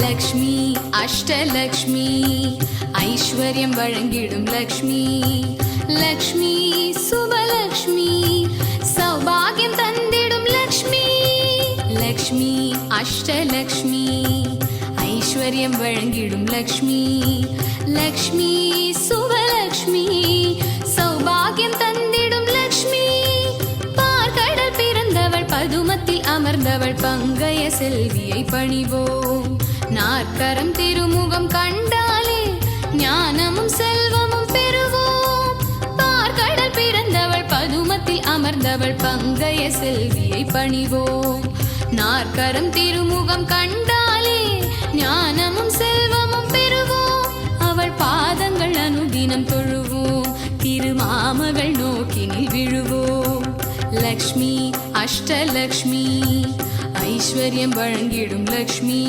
லக்ஷ்மி அஷ்டலக்ஷ்மி ஐஸ்வர்யம் வழங்கிடும் லக்ஷ்மி லக்ஷ்மி சுபலக்ஷ்மி சௌபாகியம் தந்திடும் லக்ஷ்மி லக்ஷ்மி அஷ்டலக்ஷ்மி ஐஸ்வர்யம் வழங்கிடும் லக்ஷ்மி லக்ஷ்மி சுபலக்ஷ்மி சௌபாகியம் தந்திடும் லக்ஷ்மி பார்க்கடல் பிறந்தவள் பதுமத்தில் அமர்ந்தவள் பங்கய செல்வியை பணிவோம் நாற்கரம் திருமுகம் கண்டாலே ஞானமும் செல்வமும் பெறுவோம் பார்க்கடல் பிறந்தவள் பதுமத்தில் அமர்ந்தவள் பங்கய செல்வியை பணிவோம் நாற்கரம் திருமுகம் கண்டாலே ஞானமும் செல்வமும் பெறுவோம் அவள் பாதங்கள் அனுதினம் தொழுவோம் திருமாமகள் நோக்கினில் விழுவோம் லக்ஷ்மி அஷ்டலக்ஷ்மி ஐஸ்வர்யம் வழங்கிடும் லக்ஷ்மி